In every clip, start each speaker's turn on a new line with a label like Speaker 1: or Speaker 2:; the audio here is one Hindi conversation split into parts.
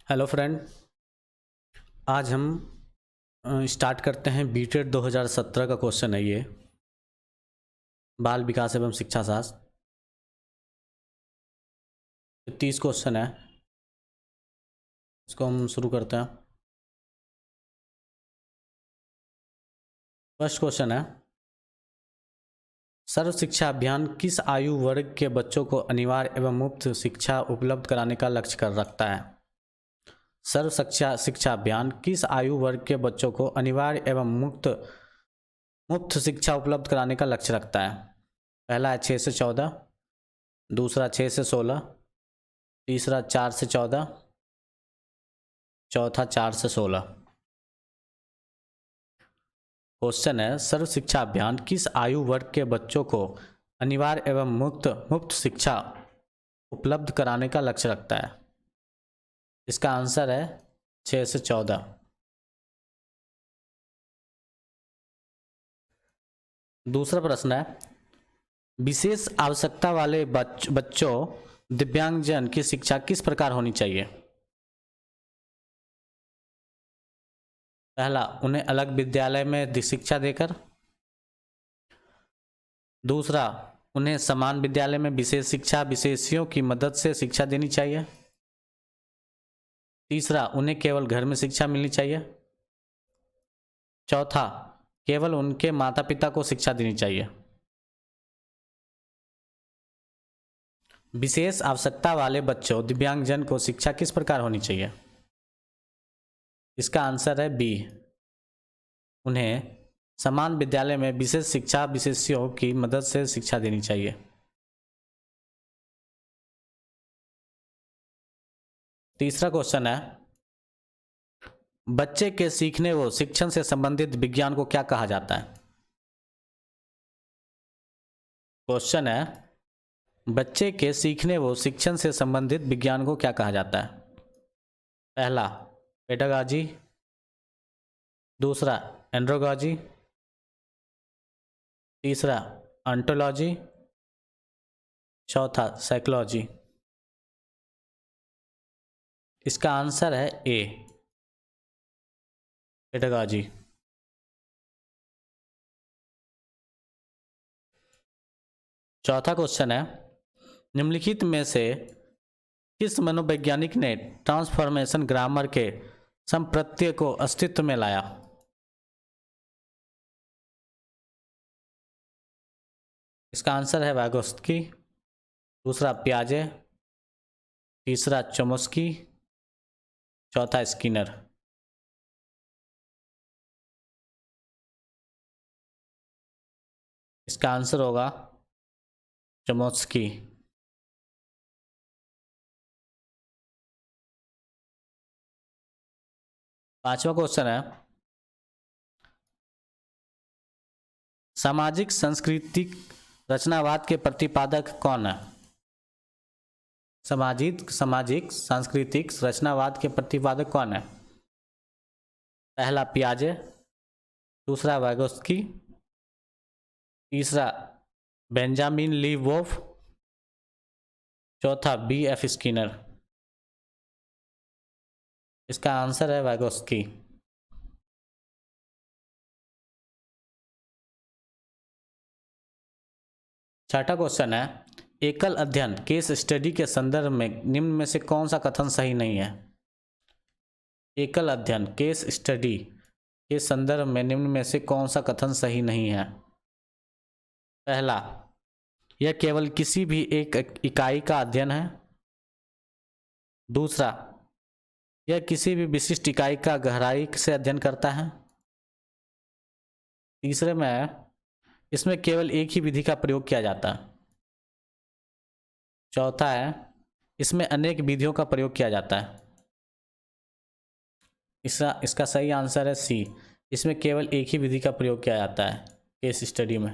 Speaker 1: Hello friend. आज हम स्टार्ट करते हैं बीटेड 2017 का क्वेश्चन है ये, बाल विकास एवं शिक्षा शास्त्र। 30 क्वेश्चन है, इसको हम शुरू करते हैं। फर्स्ट क्वेश्चन है, सर्व शिक्षा अभियान किस आयु वर्ग के बच्चों को अनिवार्य एवं मुफ्त शिक्षा उपलब्ध कराने का लक्ष्य कर रखता है? सर्व शिक्षा शिक्षा अभियान किस आयु वर्ग के बच्चों को अनिवार्य एवं मुफ्त मुफ्त शिक्षा उपलब्ध कराने का लक्ष्य रखता है? पहला है 6 से 14, दूसरा 6 से 16, तीसरा 4 से 14, चौथा 4 से 16। क्वेश्चन है, सर्व शिक्षा अभियान किस आयु वर्ग के बच्चों को अनिवार्य एवं मुफ्त शिक्षा उपलब्ध कराने का लक्ष्य रखता है? इसका आंसर है 6 से 14। दूसरा प्रश्न है, विशेष आवश्यकता वाले बच्चों दिव्यांगजन की शिक्षा किस प्रकार होनी चाहिए? पहला, उन्हें अलग विद्यालय में शिक्षा देकर। दूसरा, उन्हें समान विद्यालय में विशेष शिक्षा विशेषज्ञों की मदद से शिक्षा देनी चाहिए। तीसरा, उन्हें केवल घर में शिक्षा मिलनी चाहिए। चौथा, केवल उनके माता पिता को शिक्षा देनी चाहिए। विशेष आवश्यकता वाले बच्चों दिव्यांगजन को शिक्षा किस प्रकार होनी चाहिए? इसका आंसर है बी, उन्हें समान विद्यालय में विशेष शिक्षा विशेषज्ञों की मदद से शिक्षा देनी चाहिए। तीसरा क्वेश्चन है, बच्चे के सीखने व शिक्षण से संबंधित विज्ञान को क्या कहा जाता है? क्वेश्चन है, बच्चे के सीखने व शिक्षण से संबंधित विज्ञान को क्या कहा जाता है? पहला, पेडागॉजी। दूसरा, एंड्रोलॉजी। तीसरा, ऑन्टोलॉजी। चौथा, साइकोलॉजी। इसका आंसर है ए, पेडागॉजी। चौथा क्वेश्चन है, निम्नलिखित में से किस मनोवैज्ञानिक ने ट्रांसफॉर्मेशन ग्रामर के संप्रत्यय को अस्तित्व में लाया? इसका आंसर है वागोस्की। दूसरा, पियाजे। तीसरा, चोमस्की। चौथा, स्किनर। इसका आंसर होगा चोमस्की। पांचवा क्वेश्चन है, सामाजिक सांस्कृतिक रचनावाद के प्रतिपादक कौन है? सामाजिक सामाजिक सांस्कृतिक रचनावाद के प्रतिपादक कौन है? पहला, पियाजे। दूसरा, वागोस्की। तीसरा, बेंजामिन ली वोफ। चौथा, बी एफ स्किनर। इसका आंसर है वागोस्की। छठा क्वेश्चन है, एकल अध्ययन केस स्टडी के संदर्भ में निम्न में से कौन सा कथन सही नहीं है? एकल अध्ययन केस स्टडी के संदर्भ में निम्न में से कौन सा कथन सही नहीं है? पहला, यह केवल किसी भी एक इकाई का अध्ययन है। दूसरा, यह किसी भी विशिष्ट इकाई का गहराई से अध्ययन करता है। तीसरे में, इसमें केवल एक ही विधि का प्रयोग किया जाता है। चौथा है, इसमें अनेक विधियों का प्रयोग किया जाता है। इसका सही आंसर है सी, इसमें केवल एक ही विधि का प्रयोग किया जाता है केस स्टडी में।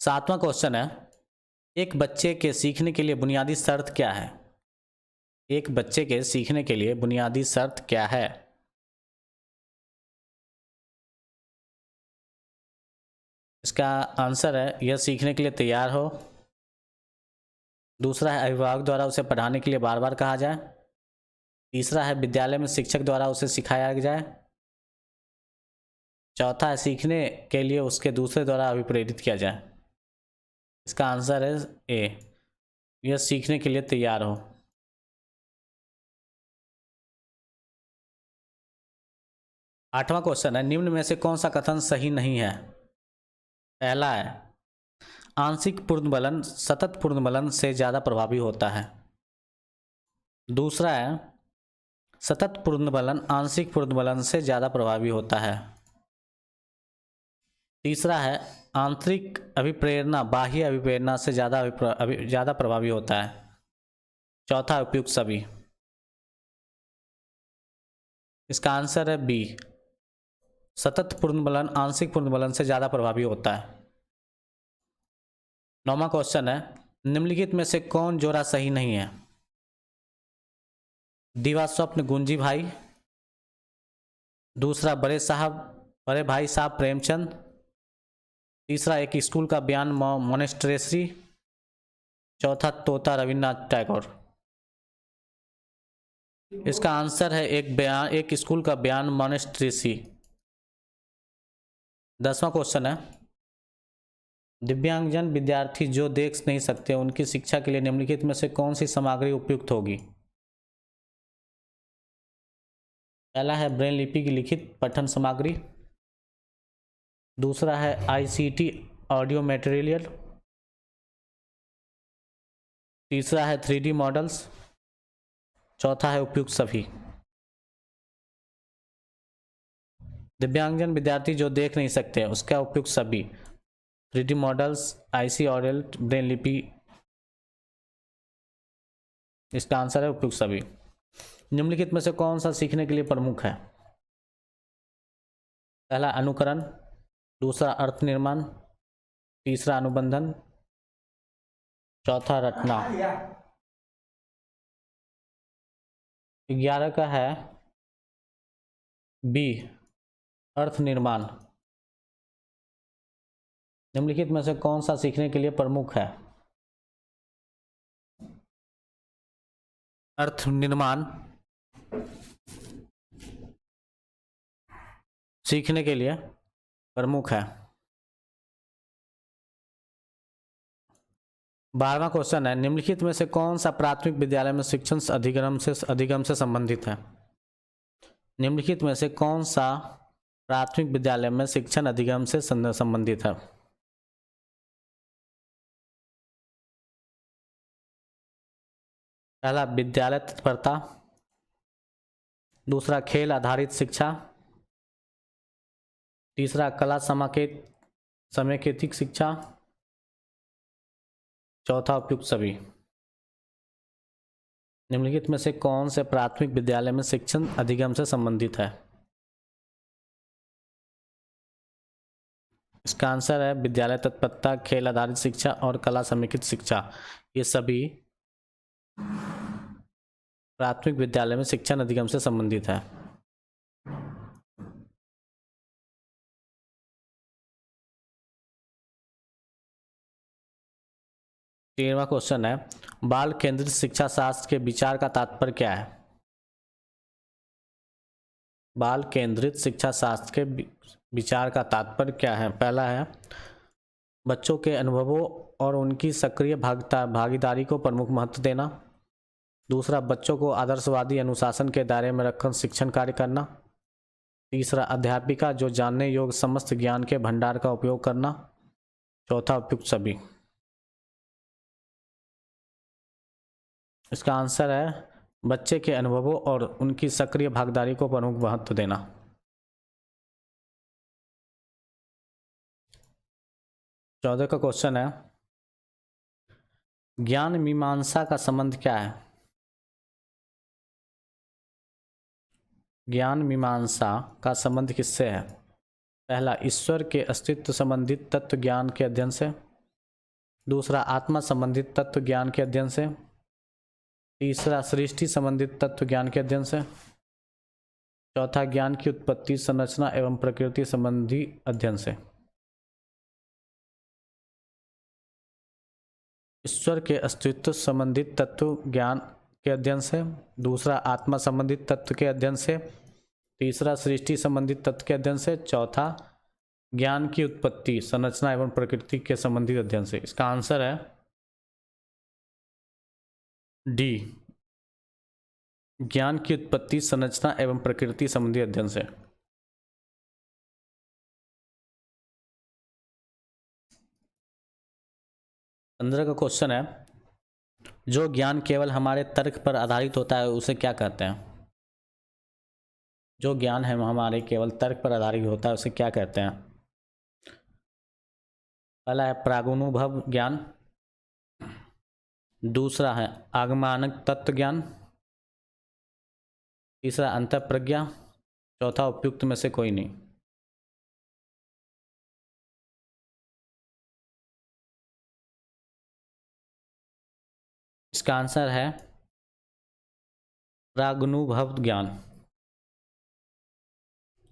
Speaker 1: सातवां क्वेश्चन है, एक बच्चे के सीखने के लिए बुनियादी शर्त क्या है? एक बच्चे के सीखने के लिए बुनियादी शर्त क्या है? इसका आंसर है, यह सीखने के लिए तैयार हो। दूसरा है अभिभावक द्वारा उसे पढ़ाने के लिए बार बार कहा जाए। तीसरा है विद्यालय में शिक्षक द्वारा उसे सिखाया जाए। चौथा है सीखने के लिए उसके दूसरे द्वारा अभिप्रेरित किया जाए। इसका आंसर है ए, यह सीखने के लिए तैयार हो। आठवां क्वेश्चन है निम्न में से कौन सा कथन सही नहीं है। पहला है आंशिक पूर्णबलन सतत पूर्णबलन से ज़्यादा प्रभावी होता है। दूसरा है सतत पूर्णबलन आंशिक पूर्णबलन से ज़्यादा प्रभावी होता है। तीसरा है आंतरिक अभिप्रेरणा बाह्य अभिप्रेरणा से ज़्यादा प्रभावी होता है। चौथा उपयुक्त सभी। इसका आंसर है बी, सतत पूर्णबलन आंशिक पूर्णबलन से ज़्यादा प्रभावी होता है। नौवां क्वेश्चन है निम्नलिखित में से कौन जोड़ा सही नहीं है। दीवा स्वप्न गुंजी भाई। दूसरा बड़े भाई साहब प्रेमचंद। तीसरा एक स्कूल का बयान मोनेस्ट्रेसी। चौथा तोता रविन्द्रनाथ टैगोर। इसका आंसर है एक स्कूल का बयान मोनेस्ट्रेसी। 10वां क्वेश्चन है दिव्यांगजन विद्यार्थी जो देख नहीं सकते उनकी शिक्षा के लिए निम्नलिखित में से कौन सी सामग्री उपयुक्त होगी। पहला है ब्रेन लिपि की लिखित पठन सामग्री। दूसरा है ICT ऑडियो मटेरियल। तीसरा है 3D मॉडल्स। चौथा है उपयुक्त सभी। दिव्यांगजन विद्यार्थी जो देख नहीं सकते उसका उपयुक्त सभी 3D मॉडल्स IC ऑडियल ब्रेन लिपि। इसका आंसर है उपयुक्त सभी। निम्नलिखित में से कौन सा सीखने के लिए प्रमुख है। पहला अनुकरण। दूसरा अर्थ निर्माण। तीसरा अनुबंधन। चौथा रटना। 11 का है बी, अर्थ निर्माण। निम्नलिखित में से कौन सा सीखने के लिए प्रमुख है। अर्थ निर्माण सीखने के लिए प्रमुख है। 12वां क्वेश्चन है निम्नलिखित में से कौन सा प्राथमिक विद्यालय में शिक्षण अधिगम से संबंधित है। निम्नलिखित में से कौन सा प्राथमिक विद्यालय में शिक्षण अधिगम से संबंधित है। पहला विद्यालय तत्परता। दूसरा खेल आधारित शिक्षा। तीसरा कला समेकित शिक्षा। चौथा उपयुक्त सभी। निम्नलिखित में से कौन से प्राथमिक विद्यालय में शिक्षण अधिगम से संबंधित है। इसका आंसर है विद्यालय तत्परता, खेल आधारित शिक्षा और कला समेकित शिक्षा। ये सभी प्राथमिक विद्यालय में शिक्षण अधिगम से संबंधित है। तेरहवां क्वेश्चन है बाल केंद्रित शिक्षा शास्त्र के विचार का तात्पर्य क्या है। बाल केंद्रित शिक्षा शास्त्र के विचार का तात्पर्य क्या है। पहला है बच्चों के अनुभवों और उनकी सक्रिय भागीदारी को प्रमुख महत्व देना। दूसरा बच्चों को आदर्शवादी अनुशासन के दायरे में रखकर शिक्षण कार्य करना। तीसरा अध्यापिका जो जानने योग्य समस्त ज्ञान के भंडार का उपयोग करना। चौथा उपयुक्त सभी। इसका आंसर है बच्चे के अनुभवों और उनकी सक्रिय भागीदारी को प्रमुख महत्व देना। चौदह का क्वेश्चन है ज्ञान मीमांसा का संबंध क्या है। ज्ञान मीमांसा का संबंध किससे है। पहला ईश्वर के अस्तित्व संबंधित तत्व ज्ञान के अध्ययन से। दूसरा आत्मा संबंधित तत्व ज्ञान के अध्ययन से। तीसरा सृष्टि संबंधित तत्व ज्ञान के अध्ययन से। चौथा ज्ञान की उत्पत्ति संरचना एवं प्रकृति संबंधी अध्ययन से। ईश्वर के अस्तित्व संबंधित तत्व ज्ञान के अध्ययन से, दूसरा आत्मा संबंधित तत्व के अध्ययन से, तीसरा सृष्टि संबंधित तत्व के अध्ययन से, चौथा ज्ञान की उत्पत्ति, संरचना एवं प्रकृति के संबंधित अध्ययन से। इसका आंसर है डी, ज्ञान की उत्पत्ति, संरचना एवं प्रकृति संबंधी अध्ययन से। अंदर का क्वेश्चन है, जो ज्ञान केवल हमारे तर्क पर आधारित होता है उसे क्या कहते हैं? जो ज्ञान है हमारे केवल तर्क पर आधारित होता है उसे क्या कहते हैं? पहला है प्रागुनुभव ज्ञान, दूसरा है आगमानक तत्व ज्ञान, तीसरा अंतःप्रज्ञा, चौथा उपयुक्त में से कोई नहीं। इसका आंसर है प्रागुनुभव ज्ञान।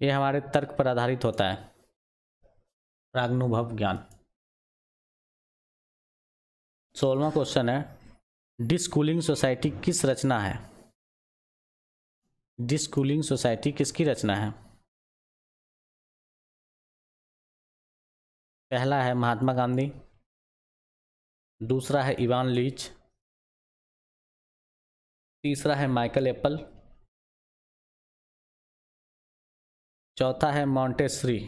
Speaker 1: ये हमारे तर्क पर आधारित होता है, प्रागुनुभव ज्ञान। 16वां क्वेश्चन है, डिस्कूलिंग सोसाइटी किस रचना है? डिस्कूलिंग सोसाइटी किसकी रचना है? पहला है महात्मा गांधी, दूसरा है इवान लीच, तीसरा है माइकल एप्पल, चौथा है मॉन्टेसरी।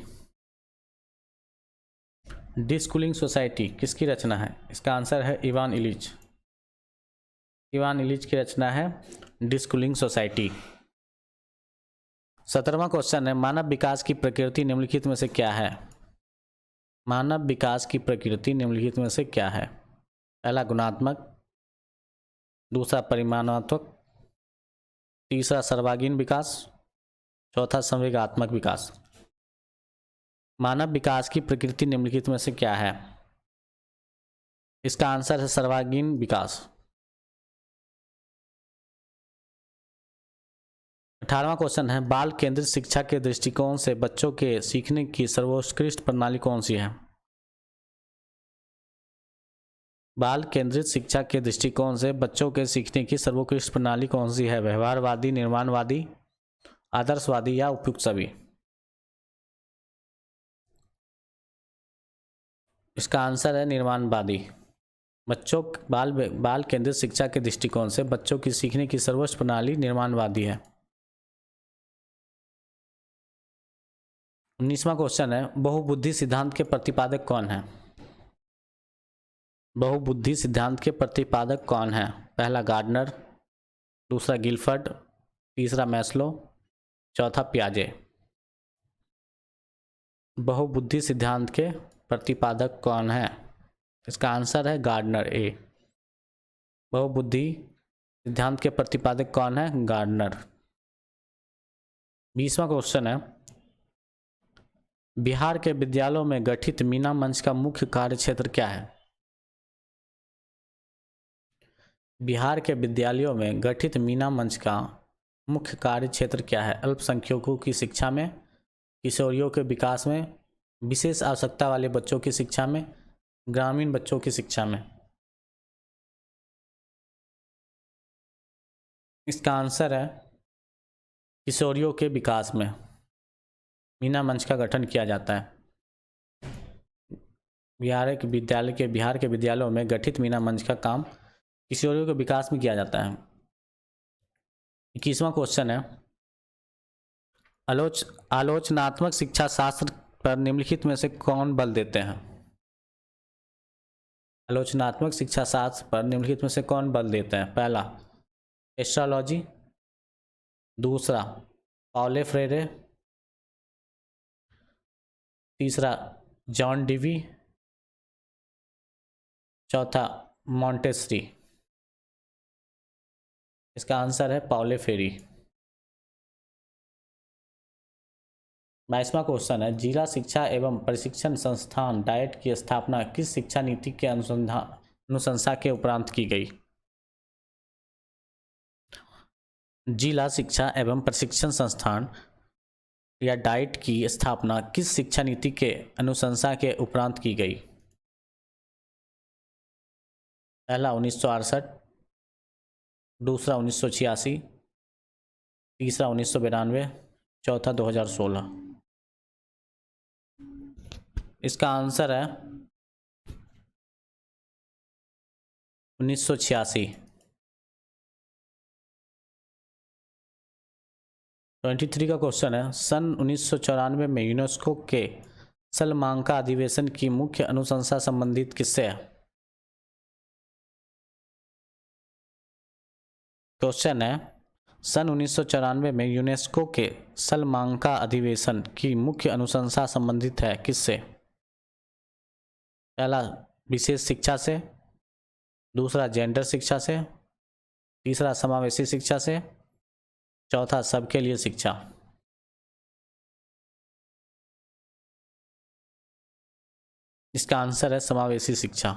Speaker 1: डिस्कूलिंग सोसाइटी किसकी रचना है? इसका आंसर है इवान इलिच। इवान इलिच की रचना है डिस्कूलिंग सोसाइटी। 17वां क्वेश्चन है, मानव विकास की प्रकृति निम्नलिखित में से क्या है? मानव विकास की प्रकृति निम्नलिखित में से क्या है? पहला गुणात्मक, दूसरा परिमाणात्मक, तीसरा सर्वांगीण विकास, चौथा संवेगात्मक विकास। मानव विकास की प्रकृति निम्नलिखित में से क्या है? इसका आंसर है सर्वांगीण विकास। 18वां क्वेश्चन है, बाल केंद्रित शिक्षा के दृष्टिकोण से बच्चों के सीखने की सर्वोत्कृष्ट प्रणाली कौन सी है? बाल केंद्रित शिक्षा के दृष्टिकोण से बच्चों के सीखने की सर्वोत्कृष्ट प्रणाली कौन सी है? व्यवहारवादी, निर्माणवादी, आदर्शवादी या उपयुक्त सभी? इसका आंसर है निर्माणवादी। बच्चों बाल केंद्रित शिक्षा के दृष्टिकोण से बच्चों की सीखने की सर्वोच्च प्रणाली निर्माणवादी है। 19वां क्वेश्चन है, बहुबुद्धि सिद्धांत के प्रतिपादक कौन है? बहुबुद्धि सिद्धांत के प्रतिपादक कौन है? पहला गार्डनर, दूसरा गिलफर्ड, तीसरा मैस्लो, चौथा पियाजे। बहुबुद्धि सिद्धांत के प्रतिपादक कौन है? इसका आंसर है गार्डनर, ए। बहुबुद्धि सिद्धांत के प्रतिपादक कौन है? गार्डनर। 20वां क्वेश्चन है, बिहार के विद्यालयों में गठित मीना मंच का मुख्य कार्य क्षेत्र क्या है? बिहार के विद्यालयों में गठित मीना मंच का मुख्य कार्य क्षेत्र क्या है? अल्पसंख्यकों की शिक्षा में, किशोरियों के विकास में, विशेष आवश्यकता वाले बच्चों की शिक्षा में, ग्रामीण बच्चों की शिक्षा में। इसका आंसर है किशोरियों के विकास में मीना मंच का गठन किया जाता है। बिहार के विद्यालयों में गठित मीना मंच का काम किशोरियों के विकास में किया जाता है। 21वां क्वेश्चन है, आलोचनात्मक शिक्षा शास्त्र पर निम्नलिखित में से कौन बल देते हैं? आलोचनात्मक शिक्षा शास्त्र पर निम्नलिखित में से कौन बल देते हैं? पहला एस्ट्रोलॉजी, दूसरा पाउले फ्रेरे, तीसरा जॉन डिवी, चौथा मॉन्टेसरी। इसका आंसर है पाउले फेरी। 22वां क्वेश्चन है, जिला शिक्षा एवं प्रशिक्षण संस्थान डाइट की स्थापना किस शिक्षा नीति के अनुशंसा के उपरांत की गई? जिला शिक्षा एवं प्रशिक्षण संस्थान या डाइट की स्थापना किस शिक्षा नीति के अनुशंसा के उपरांत की गई? पहला 1968, दूसरा 1986, तीसरा 1992, चौथा 2016। इसका आंसर है 1986। 23 का क्वेश्चन है, सन 1994 में यूनेस्को के सलमांका अधिवेशन की मुख्य अनुशंसा संबंधित किससे है? क्वेश्चन है, सन 1994 में यूनेस्को के सलमांका अधिवेशन की मुख्य अनुशंसा संबंधित है किससे? पहला विशेष शिक्षा से, दूसरा जेंडर शिक्षा से, तीसरा समावेशी शिक्षा से, चौथा सबके लिए शिक्षा। इसका आंसर है समावेशी शिक्षा।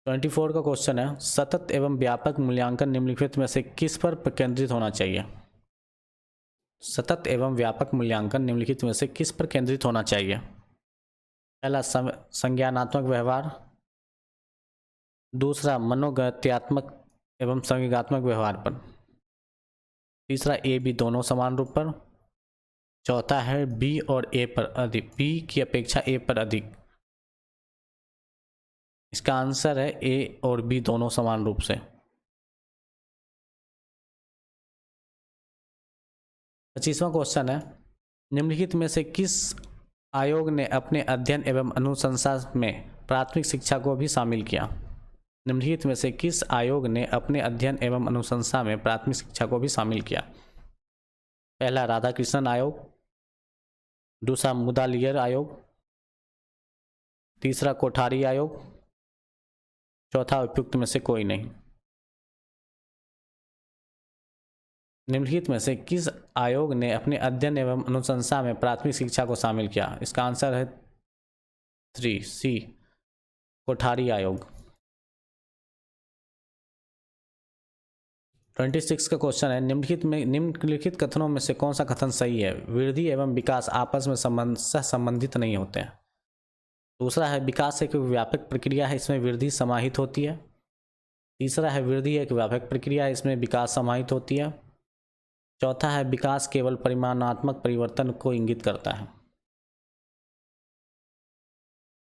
Speaker 1: ट्वेंटी फोर का क्वेश्चन है, सतत एवं व्यापक मूल्यांकन निम्नलिखित में से किस पर केंद्रित होना चाहिए? सतत एवं व्यापक मूल्यांकन निम्नलिखित में से किस पर केंद्रित होना चाहिए? पहला संज्ञानात्मक व्यवहार, दूसरा मनोगत्यात्मक एवं संवेगात्मक व्यवहार पर, तीसरा ए बी दोनों समान रूप पर, चौथा है बी और ए पर अधिक, बी की अपेक्षा ए पर अधिक। इसका आंसर है ए और बी दोनों समान रूप से। 25वां क्वेश्चन है, निम्नलिखित में से किस आयोग ने अपने अध्ययन एवं अनुशंसा में प्राथमिक शिक्षा को भी शामिल किया? निम्नलिखित में से किस आयोग ने अपने अध्ययन एवं अनुशंसा में प्राथमिक शिक्षा को भी शामिल किया? पहला राधाकृष्णन आयोग, दूसरा मुदालियर आयोग, तीसरा कोठारी आयोग, चौथा उपयुक्त में से कोई नहीं। निम्नलिखित में से किस आयोग ने अपने अध्ययन एवं अनुशंसा में प्राथमिक शिक्षा को शामिल किया? इसका आंसर है 3C, कोठारी आयोग। 26 का क्वेश्चन है, निम्नलिखित कथनों में से कौन सा कथन सही है? वृद्धि एवं विकास आपस में संबंधित नहीं होते हैं। दूसरा है, विकास एक व्यापक प्रक्रिया है, इसमें वृद्धि समाहित होती है। तीसरा है, वृद्धि एक व्यापक प्रक्रिया है, इसमें विकास समाहित होती है। चौथा है, विकास केवल परिमाणात्मक परिवर्तन को इंगित करता है।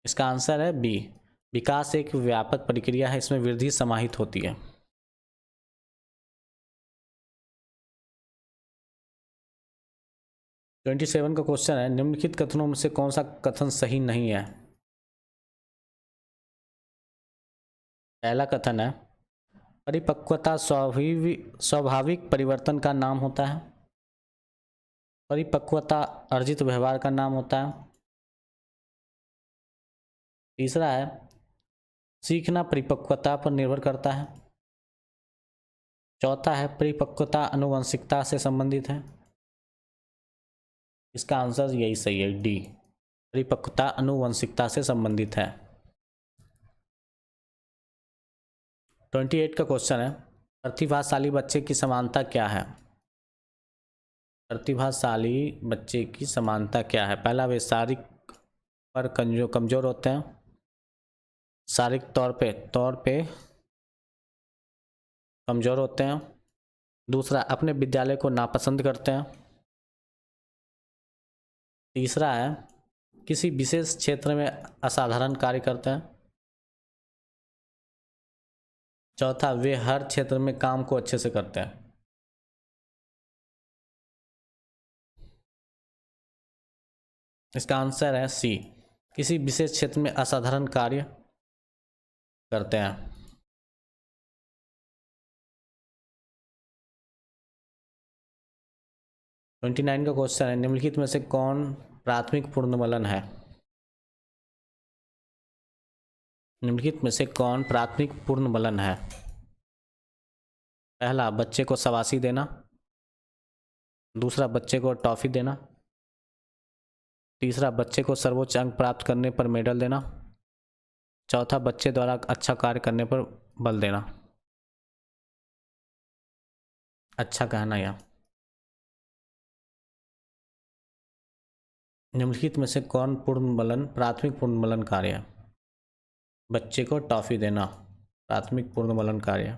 Speaker 1: इसका आंसर है बी, विकास एक व्यापक प्रक्रिया है, इसमें वृद्धि समाहित होती है। ट्वेंटी सेवन का क्वेश्चन है, निम्नलिखित कथनों में से कौन सा कथन सही नहीं है? पहला कथन है, परिपक्वता स्वाभाविक परिवर्तन का नाम होता है। परिपक्वता अर्जित व्यवहार का नाम होता है। तीसरा है, सीखना परिपक्वता पर निर्भर करता है। चौथा है, परिपक्वता आनुवंशिकता से संबंधित है। इसका आंसर यही सही है, डी, परिपक्वता आनुवंशिकता से संबंधित है। 28 का क्वेश्चन है, प्रतिभाशाली बच्चे की समानता क्या है? प्रतिभाशाली बच्चे की समानता क्या है? पहला, वे शारीरिक पर कमजोर होते हैं, शारीरिक तौर पे कमजोर होते हैं। दूसरा, अपने विद्यालय को नापसंद करते हैं। तीसरा है, किसी विशेष क्षेत्र में असाधारण कार्य करते हैं। चौथा, वे हर क्षेत्र में काम को अच्छे से करते हैं। इसका आंसर है सी, किसी विशेष क्षेत्र में असाधारण कार्य करते हैं। ट्वेंटी 29 का क्वेश्चन है, निम्नलिखित में से कौन प्राथमिक पूर्णवलन है? निम्नलिखित में से कौन प्राथमिक पूर्णवलन है? पहला, बच्चे को शाबाशी देना। दूसरा, बच्चे को टॉफी देना। तीसरा, बच्चे को सर्वोच्च अंक प्राप्त करने पर मेडल देना। चौथा, बच्चे द्वारा अच्छा कार्य करने पर बल देना। अच्छा कहना या निम्नलिखित में से कौन पुनर्मलन प्राथमिक पुनर्मलन कार्य है? बच्चे को टॉफी देना प्राथमिक पुनर्मलन कार्य।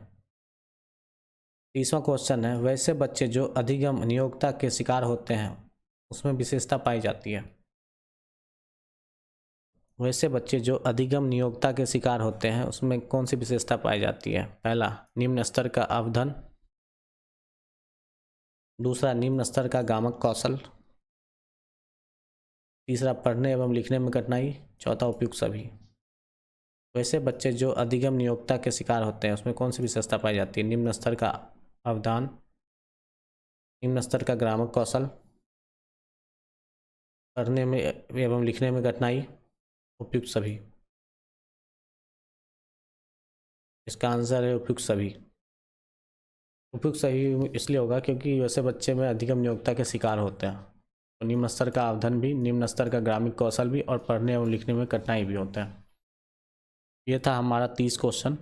Speaker 1: 30वां क्वेश्चन है, वैसे बच्चे जो अधिगम नियोक्ता के शिकार होते हैं उसमें विशेषता पाई जाती है। वैसे बच्चे जो अधिगम नियोक्ता के शिकार होते हैं उसमें कौन सी विशेषता पाई जाती है? पहला, निम्न स्तर का अवधन। दूसरा, निम्न स्तर का गामक कौशल। तीसरा, पढ़ने एवं लिखने में कठिनाई। चौथा, उपयुक्त सभी। वैसे बच्चे जो अधिगम नियोक्ता के शिकार होते हैं उसमें कौन सी विशेषता पाई जाती है? निम्न स्तर का अवधान, निम्न स्तर का ग्रामक कौशल, पढ़ने में एवं लिखने में कठिनाई, उपयुक्त सभी। इसका आंसर है उपयुक्त सभी। उपयुक्त सही इसलिए होगा क्योंकि वैसे बच्चे में अधिगम नियोक्ता के शिकार होते हैं, तो निम्न स्तर का अवधान भी, निम्न स्तर का ग्रामिक कौशल भी और पढ़ने एवं लिखने में कठिनाई भी होता है। ये था हमारा 30 क्वेश्चन।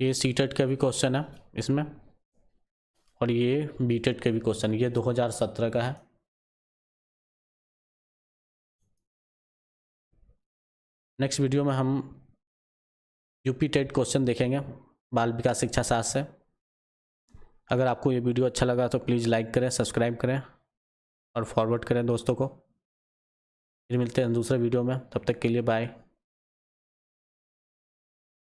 Speaker 1: ये सीटेट का भी क्वेश्चन है इसमें, और ये बीटेट के भी क्वेश्चन, ये 2017 का है। नेक्स्ट वीडियो में हम यूपी टेट क्वेश्चन देखेंगे बाल विकास शिक्षा शास्त्र से। अगर आपको ये वीडियो अच्छा लगा तो प्लीज़ लाइक करें, सब्सक्राइब करें और फॉरवर्ड करें दोस्तों को। फिर मिलते हैं दूसरे वीडियो में, तब तक के लिए बाय।